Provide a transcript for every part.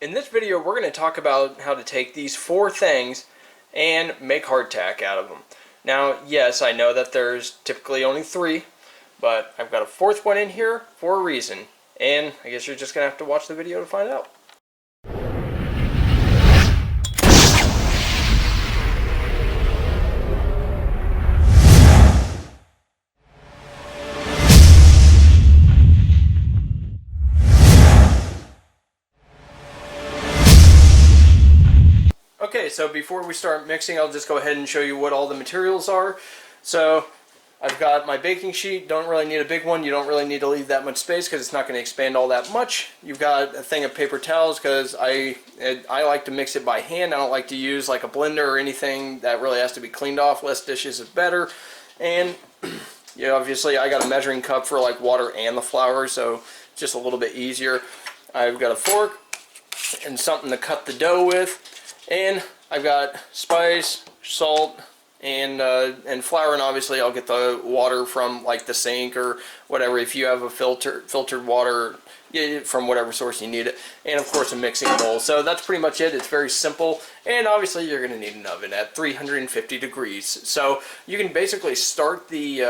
In this video, we're going to talk about how to take these four things and make hardtack out of them. Now, yes, I know that there's typically only three, but I've got a fourth one in here for a reason, and I guess you're just going to have to watch the video to find out. Okay, so before we start mixing, I'll just go ahead and show you what all the materials are. So I've got my baking sheet. Don't really need a big one. You don't really need to leave that much space because it's not going to expand all that much. You've got a thing of paper towels because I like to mix it by hand. I don't like to use like a blender or anything that really has to be cleaned off. Less dishes is better. And yeah, obviously I got a measuring cup for like water and the flour, so it's just a little bit easier. I've got a fork and something to cut the dough with. And I've got spice, salt, and flour, and obviously I'll get the water from like the sink or whatever if you have a filtered water from whatever source you need it, and of course a mixing bowl. So that's pretty much it. It's very simple, and obviously you're going to need an oven at 350 degrees. So you can basically start the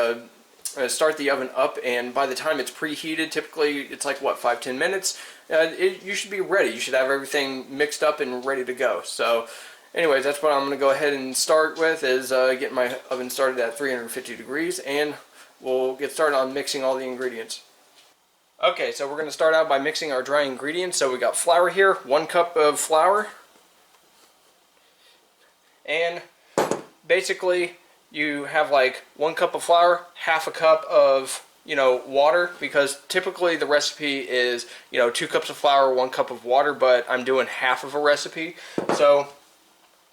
oven up, and by the time it's preheated, typically it's like what, 5-10 minutes. You should be ready. You should have everything mixed up and ready to go. So anyways, that's what I'm going to go ahead and start with, is get my oven started at 350 degrees, and we'll get started on mixing all the ingredients. Okay, so we're going to start out by mixing our dry ingredients. So we got flour here, 1 cup of flour, and basically you have like 1 cup of flour, half a cup of water, because typically the recipe is 2 cups of flour, 1 cup of water, but I'm doing half of a recipe. So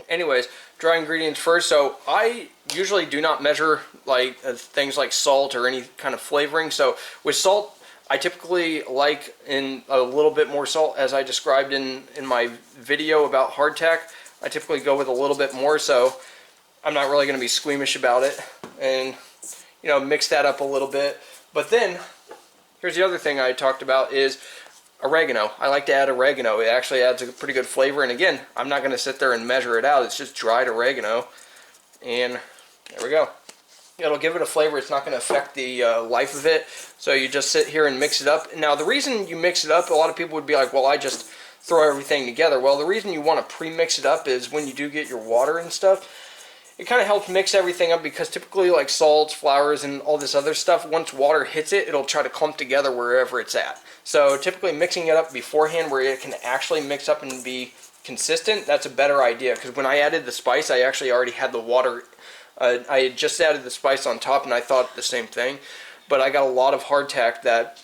anyways, dry ingredients first. So I usually do not measure like things like salt or any kind of flavoring. So with salt, I typically like in a little bit more salt, as I described in my video about hardtack. I typically go with a little bit more, so I'm not really going to be squeamish about it, and mix that up a little bit. But then here's the other thing I talked about is oregano. I like to add oregano. It actually adds a pretty good flavor, and again, I'm not going to sit there and measure it out. It's just dried oregano, and there we go. It'll give it a flavor. It's not going to affect the life of it, so you just sit here and mix it up. Now the reason you mix it up, a lot of people would be like, well, I just throw everything together. Well, the reason you want to pre-mix it up is when you do get your water and stuff, it kind of helps mix everything up, because typically like salts, flours, and all this other stuff, once water hits it, it'll try to clump together wherever it's at. So typically mixing it up beforehand where it can actually mix up and be consistent, that's a better idea, because when I added the spice, I actually already had the water. I had just added the spice on top, and I thought the same thing, but I got a lot of hardtack that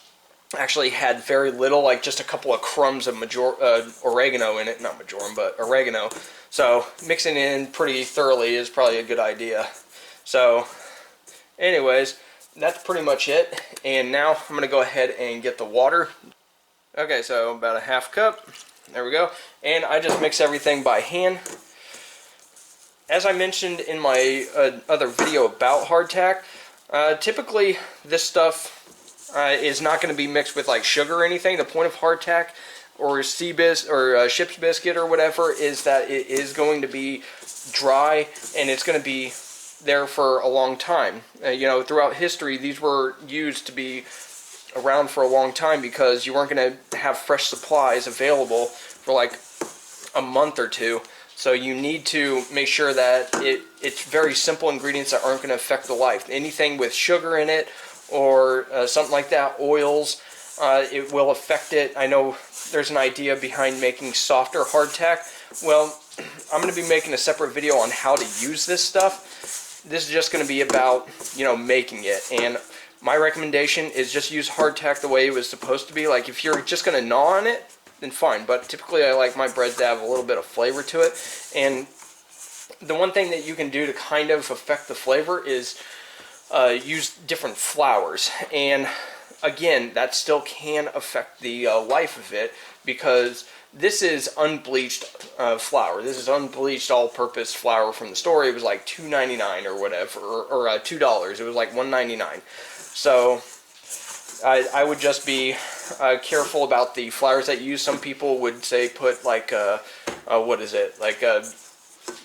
actually had very little, like just a couple of crumbs of oregano in it. Not majoram, but oregano. So mixing it in pretty thoroughly is probably a good idea. So anyways, that's pretty much it. And now I'm going to go ahead and get the water. Okay, so about a half cup. There we go. And I just mix everything by hand. As I mentioned in my other video about hardtack, typically this stuff is not going to be mixed with like sugar or anything. The point of hardtack or ship's biscuit or whatever is that it is going to be dry, and it's going to be there for a long time. Throughout history, these were used to be around for a long time because you weren't going to have fresh supplies available for like a month or two. So you need to make sure that it's very simple ingredients that aren't going to affect the life. Anything with sugar in it or something like that, oils, it will affect it. I know there's an idea behind making softer hardtack. Well, I'm going to be making a separate video on how to use this stuff. This is just going to be about, making it. And my recommendation is just use hardtack the way it was supposed to be. Like if you're just going to gnaw on it, then fine. But typically I like my bread to have a little bit of flavor to it. And the one thing that you can do to kind of affect the flavor is use different flours. And again, that still can affect the life of it, because this is unbleached flour. This is unbleached all-purpose flour from the store. It was like $2.99 or whatever, or $2. It was like $1.99. So I would just be careful about the flours that you use. Some people would say put like what is it, like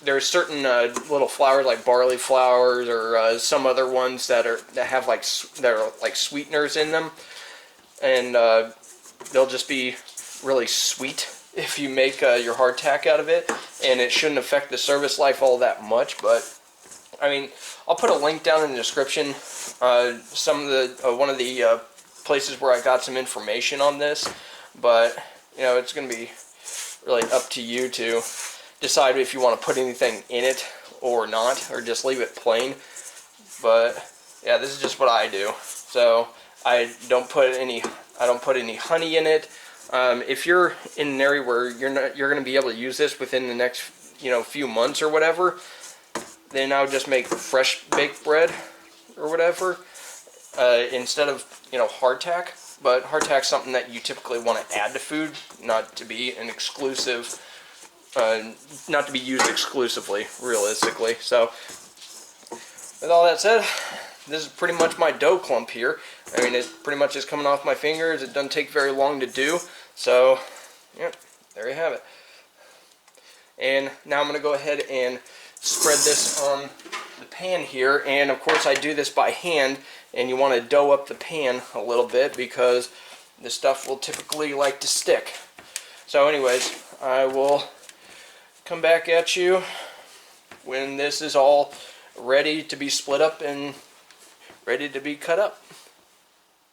there's certain little flours like barley flours or some other ones that have like that are like sweeteners in them, and they'll just be really sweet if you make your hardtack out of it, and it shouldn't affect the service life all that much. But I mean, I'll put a link down in the description. Some of the one of the places where I got some information on this, but you know, it's going to be really up to you to decide if you want to put anything in it or not, or just leave it plain. But yeah, this is just what I do. So I don't put any honey in it. If you're in an area where you're going to be able to use this within the next few months or whatever, then I would just make fresh baked bread or whatever instead of hardtack. But hardtack's something that you typically want to add to food, not to be an exclusive, not to be used exclusively, realistically. So with all that said, this is pretty much my dough clump here. I mean, it pretty much is coming off my fingers. It doesn't take very long to do. So, yeah, there you have it. And now I'm going to go ahead and spread this on the pan here. And of course I do this by hand, and you want to dough up the pan a little bit because this stuff will typically like to stick. So anyways, I will come back at you when this is all ready to be split up and ready to be cut up.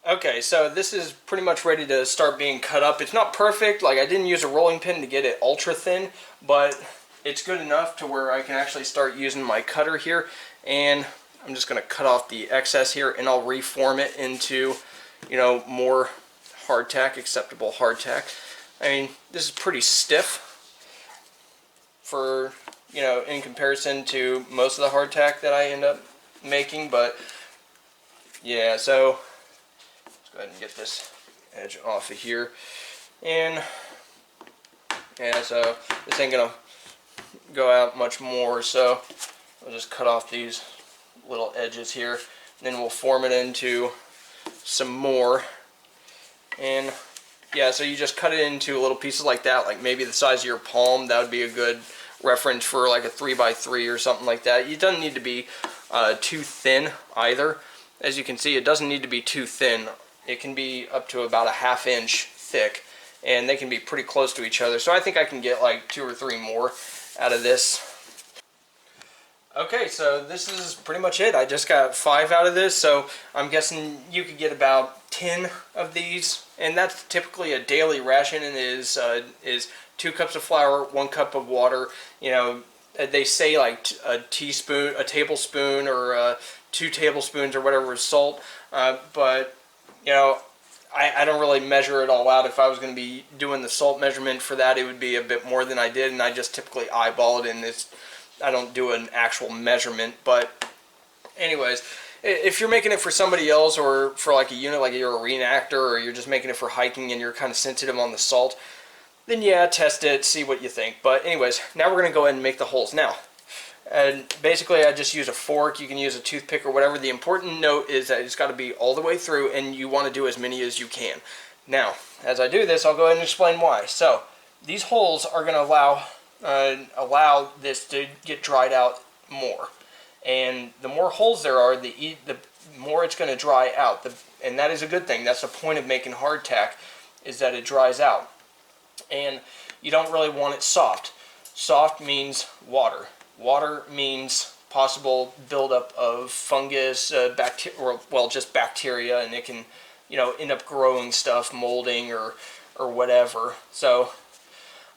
Okay, so this is pretty much ready to start being cut up. It's not perfect, like I didn't use a rolling pin to get it ultra thin, but it's good enough to where I can actually start using my cutter here, and I'm just going to cut off the excess here, and I'll reform it into, more hardtack, acceptable hardtack. I mean, this is pretty stiff for, in comparison to most of the hardtack that I end up making, but yeah, so let's go ahead and get this edge off of here. And yeah, so this ain't gonna go out much more, so I'll just cut off these little edges here, then we'll form it into some more. And yeah, so you just cut it into little pieces like that, like maybe the size of your palm. That would be a good reference for like a 3x3 or something like that. It doesn't need to be too thin either. As you can see, it doesn't need to be too thin. It can be up to about a ½ inch thick, and they can be pretty close to each other. So I think I can get like 2 or 3 more out of this. Okay, so this is pretty much it. I just got 5 out of this, so I'm guessing you could get about 10 of these, and that's typically a daily ration, and is 2 cups of flour, 1 cup of water. They say like a tablespoon, or 2 tablespoons or whatever is salt, but I don't really measure it all out. If I was going to be doing the salt measurement for that, it would be a bit more than I did, and I just typically eyeball it, and I don't do an actual measurement. But anyways, if you're making it for somebody else, or for like a unit, like you're a reenactor, or you're just making it for hiking and you're kind of sensitive on the salt, then yeah, test it, see what you think. But anyways, now we're going to go ahead and make the holes. Now, and basically I just use a fork. You can use a toothpick or whatever. The important note is that it's got to be all the way through, and you want to do as many as you can. Now, as I do this, I'll go ahead and explain why. So, these holes are going to allow this to get dried out more. And the more holes there are, the more it's going to dry out. And that is a good thing. That's the point of making hardtack, is that it dries out. And you don't really want it soft. Soft means water. Water means possible buildup of fungus, bacteria, or well, just bacteria, and it can, end up growing stuff, molding or whatever. So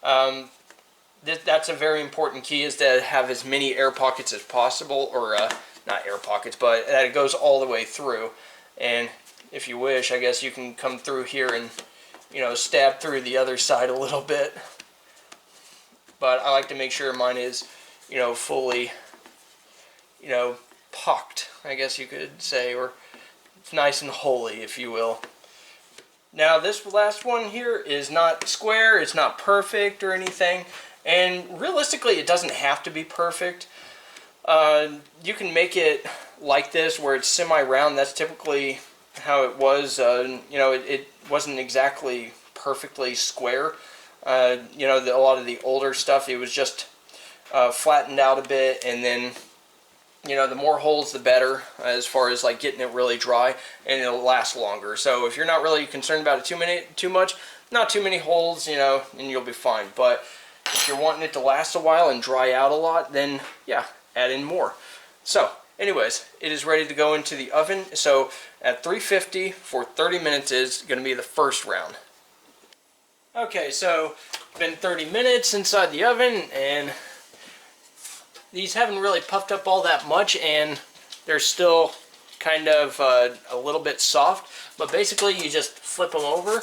that's a very important key, is to have as many air pockets as possible, or not air pockets, but that it goes all the way through. And if you wish, I guess you can come through here and stab through the other side a little bit. But I like to make sure mine is fully, pocked, I guess you could say, or it's nice and holy, if you will. Now, this last one here is not square, it's not perfect or anything, and realistically, it doesn't have to be perfect. You can make it like this, where it's semi-round. That's typically how it was. You know, it wasn't exactly perfectly square. You know, a lot of the older stuff, it was just flattened out a bit, and then, you know, the more holes the better as far as like getting it really dry, and it'll last longer. So if you're not really concerned about it too much, not too many holes, you know, and you'll be fine. But if you're wanting it to last a while and dry out a lot, then yeah, add in more. So anyways, it is ready to go into the oven. So at 350 for 30 minutes is going to be the first round. Okay, so been 30 minutes inside the oven, and these haven't really puffed up all that much, and they're still kind of a little bit soft. But basically, you just flip them over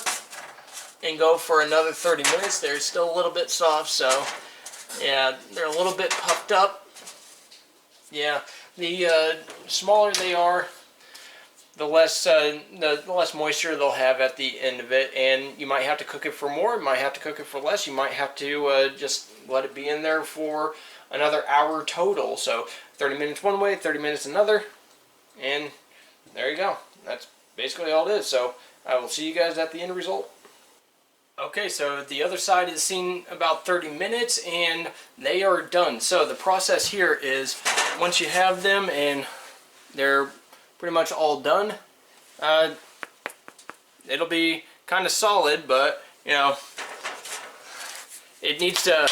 and go for another 30 minutes. They're still a little bit soft, so yeah, they're a little bit puffed up. Yeah, the smaller they are, the less moisture they'll have at the end of it, and you might have to cook it for more, you might have to cook it for less, you might have to just let it be in there for another hour total. So 30 minutes one way, 30 minutes another, and there you go. That's basically all it is. So I will see you guys at the end result. Okay, so the other side is seen about 30 minutes, and they are done. So the process here is, once you have them and they're pretty much all done, it'll be kind of solid, but you know, it needs to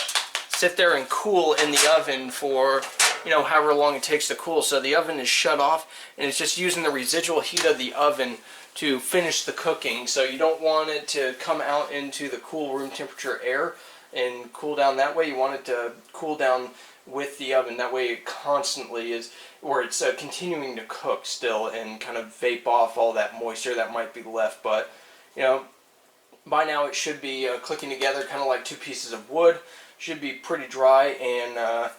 sit there and cool in the oven for, you know, however long it takes to cool. So the oven is shut off, and it's just using the residual heat of the oven to finish the cooking. So you don't want it to come out into the cool room temperature air and cool down that way. You want it to cool down with the oven. That way it constantly is, or it's continuing to cook still and kind of vape off all that moisture that might be left. But you know, by now it should be clicking together kind of like two pieces of wood. Should be pretty dry, and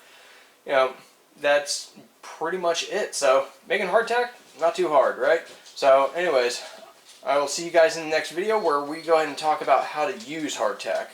you know, that's pretty much it. So making hardtack, not too hard, right? So anyways, I will see you guys in the next video where we go ahead and talk about how to use hardtack.